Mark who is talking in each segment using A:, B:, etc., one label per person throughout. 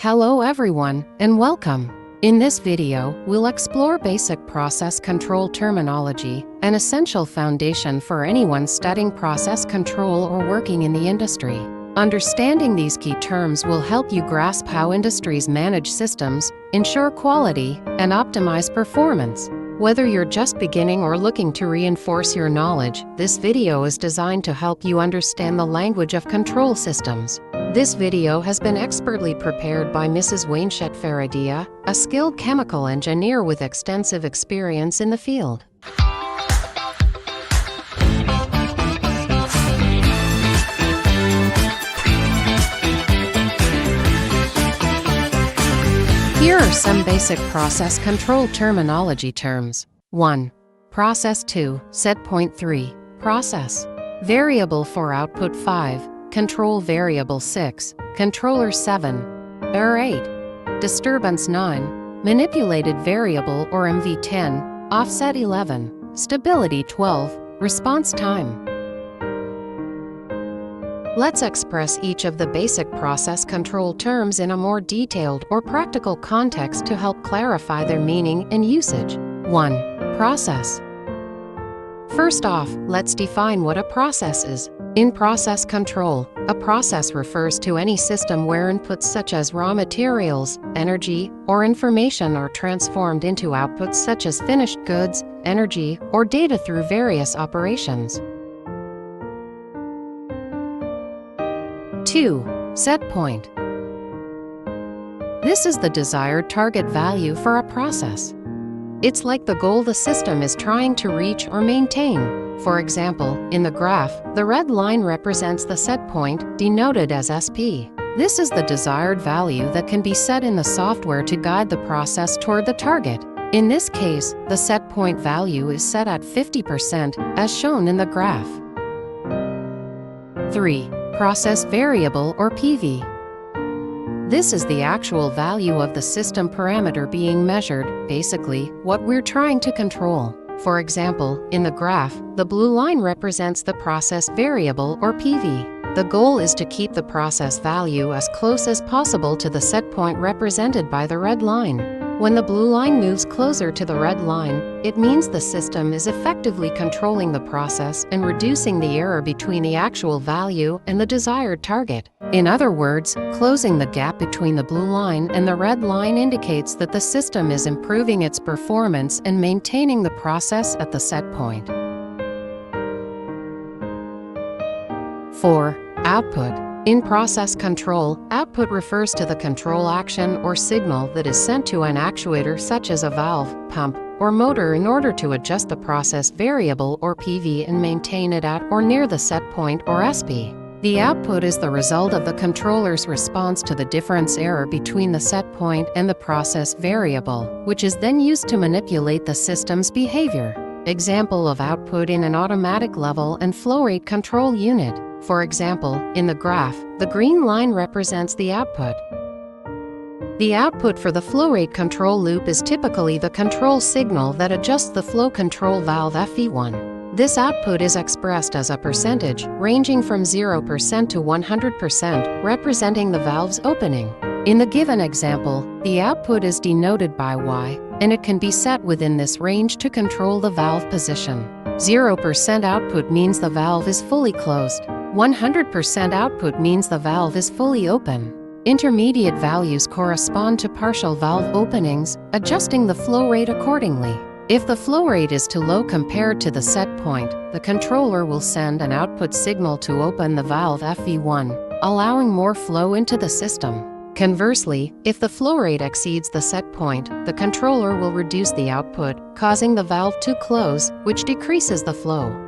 A: Hello everyone, and welcome. In this video, we'll explore basic process control terminology, an essential foundation for anyone studying process control or working in the industry. Understanding these key terms will help you grasp how industries manage systems, ensure quality, and optimize performance. Whether you're just beginning or looking to reinforce your knowledge, this video is designed to help you understand the language of control systems. This video has been expertly prepared by Mrs. Weynshet, a skilled chemical engineer with extensive experience in the field. Here are some basic process control terminology terms. 1. Process. 2. Set point. 3. Process. Variable for output. 5. Control variable. 6. Controller. 7. Error. 8. Disturbance. 9. Manipulated variable or MV10. Offset. 11. Stability. 12. Response time. Let's express each of the basic process control terms in a more detailed or practical context to help clarify their meaning and usage. 1. Process. First off, let's define what a process is. In process control, a process refers to any system where inputs such as raw materials, energy, or information are transformed into outputs such as finished goods, energy, or data through various operations. 2. Set point. This is the desired target value for a process. It's like the goal the system is trying to reach or maintain. For example, in the graph, the red line represents the set point, denoted as SP. This is the desired value that can be set in the software to guide the process toward the target. In this case, the set point value is set at 50%, as shown in the graph. 3. Process variable or PV. This is the actual value of the system parameter being measured, basically, what we're trying to control. For example, in the graph, the blue line represents the process variable or PV. The goal is to keep the process value as close as possible to the set point represented by the red line. When the blue line moves closer to the red line, it means the system is effectively controlling the process and reducing the error between the actual value and the desired target. In other words, closing the gap between the blue line and the red line indicates that the system is improving its performance and maintaining the process at the set point. 4. Output. In process control, output refers to the control action or signal that is sent to an actuator such as a valve, pump, or motor in order to adjust the process variable or PV and maintain it at or near the set point or SP. The output is the result of the controller's response to the difference error between the set point and the process variable, which is then used to manipulate the system's behavior. Example of output in an automatic level and flow rate control unit. For example, in the graph, the green line represents the output. The output for the flow rate control loop is typically the control signal that adjusts the flow control valve FV1. This output is expressed as a percentage, ranging from 0% to 100%, representing the valve's opening. In the given example, the output is denoted by Y, and it can be set within this range to control the valve position. 0% output means the valve is fully closed. 100% output means the valve is fully open. Intermediate values correspond to partial valve openings, adjusting the flow rate accordingly. If the flow rate is too low compared to the set point, the controller will send an output signal to open the valve FV1, allowing more flow into the system. Conversely, if the flow rate exceeds the set point, the controller will reduce the output, causing the valve to close, which decreases the flow.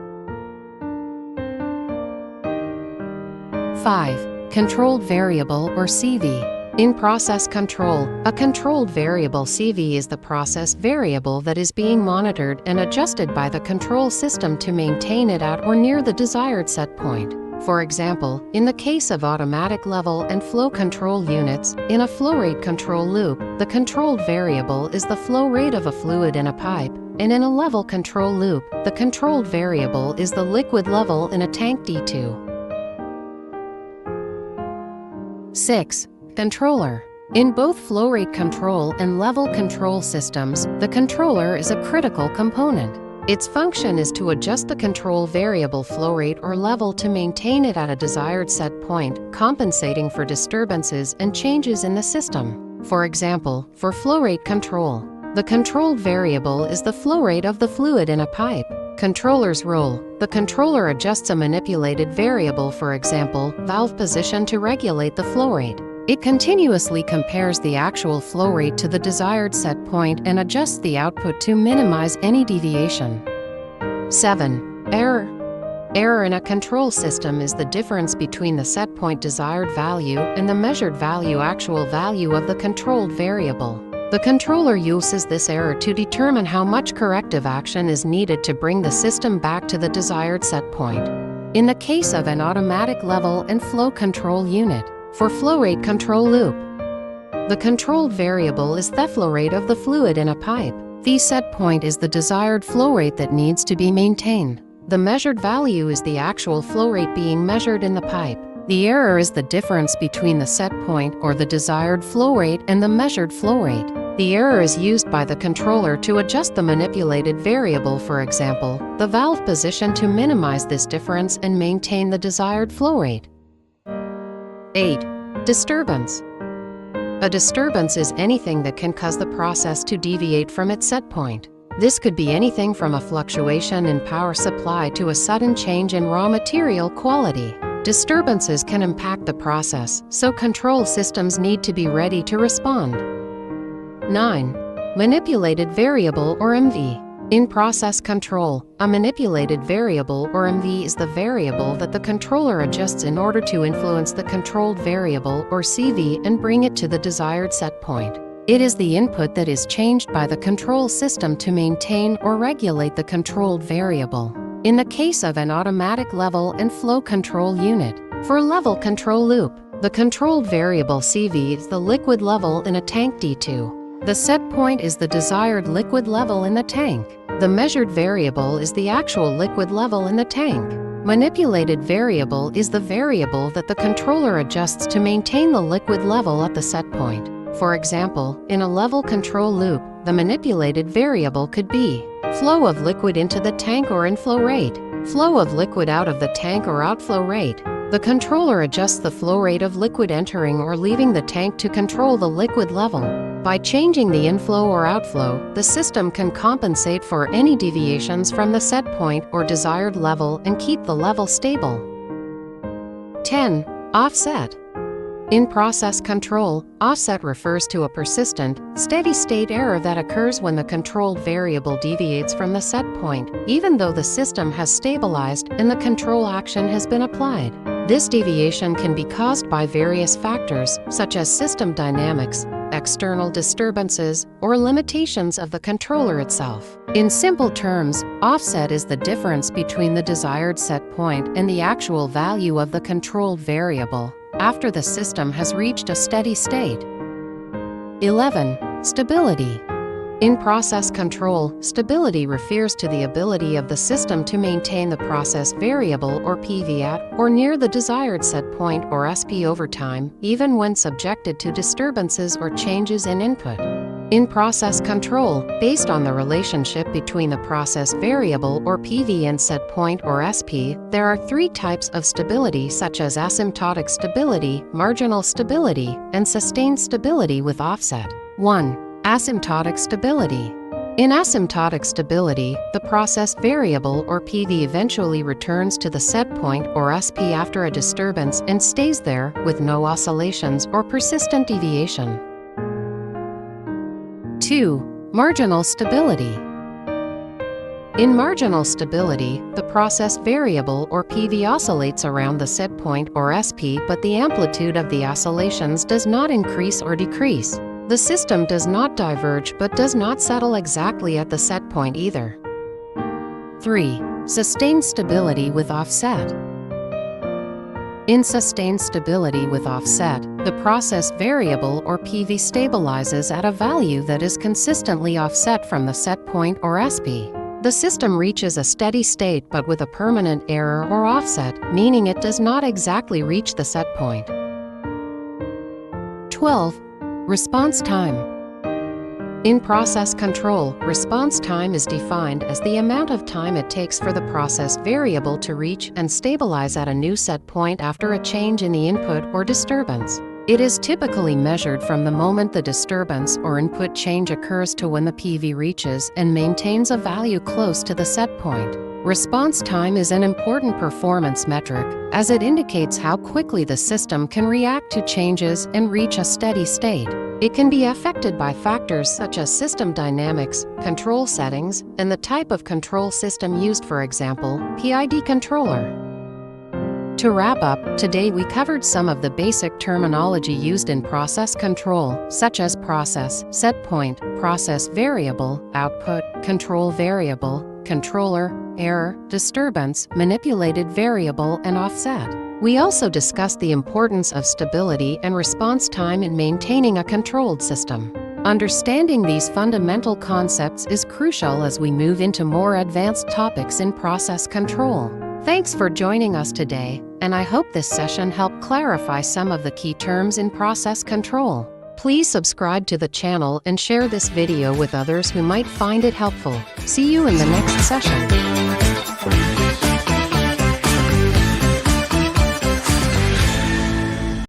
A: 5. Controlled variable or CV. In process control, a controlled variable CV is the process variable that is being monitored and adjusted by the control system to maintain it at or near the desired set point. For example, in the case of automatic level and flow control units, in a flow rate control loop, the controlled variable is the flow rate of a fluid in a pipe, and in a level control loop, the controlled variable is the liquid level in a tank D2. 6. Controller. In both flow rate control and level control systems, the controller is a critical component. Its function is to adjust the control variable flow rate or level to maintain it at a desired set point, compensating for disturbances and changes in the system. For example, for flow rate control, the controlled variable is the flow rate of the fluid in a pipe. Controller's role: the controller adjusts a manipulated variable, for example, valve position, to regulate the flow rate. It continuously compares the actual flow rate to the desired set point and adjusts the output to minimize any deviation. 7. Error. Error in a control system is the difference between the set point desired value and the measured value actual value of the controlled variable. The controller uses this error to determine how much corrective action is needed to bring the system back to the desired set point. In the case of an automatic level and flow control unit, for flow rate control loop, the controlled variable is the flow rate of the fluid in a pipe. The set point is the desired flow rate that needs to be maintained. The measured value is the actual flow rate being measured in the pipe. The error is the difference between the set point or the desired flow rate and the measured flow rate. The error is used by the controller to adjust the manipulated variable, for example, the valve position, to minimize this difference and maintain the desired flow rate. 8. Disturbance. A disturbance is anything that can cause the process to deviate from its set point. This could be anything from a fluctuation in power supply to a sudden change in raw material quality. Disturbances can impact the process, so control systems need to be ready to respond. 9. Manipulated variable or MV. In process control, a manipulated variable or MV is the variable that the controller adjusts in order to influence the controlled variable or CV and bring it to the desired set point. It is the input that is changed by the control system to maintain or regulate the controlled variable. In the case of an automatic level and flow control unit, for level control loop, the controlled variable CV is the liquid level in a tank D2. The set point is the desired liquid level in the tank. The measured variable is the actual liquid level in the tank. Manipulated variable is the variable that the controller adjusts to maintain the liquid level at the set point. For example, in a level control loop, the manipulated variable could be flow of liquid into the tank or inflow rate, flow of liquid out of the tank or outflow rate. The controller adjusts the flow rate of liquid entering or leaving the tank to control the liquid level. By changing the inflow or outflow, the system can compensate for any deviations from the set point or desired level and keep the level stable. 10. Offset. In process control, offset refers to a persistent, steady-state error that occurs when the controlled variable deviates from the set point, even though the system has stabilized and the control action has been applied. This deviation can be caused by various factors, such as system dynamics, external disturbances, or limitations of the controller itself. In simple terms, offset is the difference between the desired set point and the actual value of the controlled variable after the system has reached a steady state. 11. Stability. In process control, stability refers to the ability of the system to maintain the process variable or PV at or near the desired set point or SP over time, even when subjected to disturbances or changes in input. In process control, based on the relationship between the process variable or PV and set point or SP, there are three types of stability, such as asymptotic stability, marginal stability, and sustained stability with offset. 1. Asymptotic stability. In asymptotic stability, the process variable or PV eventually returns to the set point or SP after a disturbance and stays there, with no oscillations or persistent deviation. 2. Marginal stability. In marginal stability, the process variable or PV oscillates around the set point or SP, but the amplitude of the oscillations does not increase or decrease. The system does not diverge but does not settle exactly at the set point either. 3. Sustained stability with offset. In sustained stability with offset, the process variable or PV stabilizes at a value that is consistently offset from the set point or SP. The system reaches a steady state but with a permanent error or offset, meaning it does not exactly reach the set point. 12. Response time. In process control, response time is defined as the amount of time it takes for the process variable to reach and stabilize at a new set point after a change in the input or disturbance. It is typically measured from the moment the disturbance or input change occurs to when the PV reaches and maintains a value close to the set point. Response time is an important performance metric, as it indicates how quickly the system can react to changes and reach a steady state. It can be affected by factors such as system dynamics, control settings, and the type of control system used, for example, PID controller. To wrap up, today we covered some of the basic terminology used in process control, such as process, set point, process variable, output, control variable, controller, error, disturbance, manipulated variable, and offset. We also discussed the importance of stability and response time in maintaining a controlled system. Understanding these fundamental concepts is crucial as we move into more advanced topics in process control. Thanks for joining us today, and I hope this session helped clarify some of the key terms in process control. Please subscribe to the channel and share this video with others who might find it helpful. See you in the next session.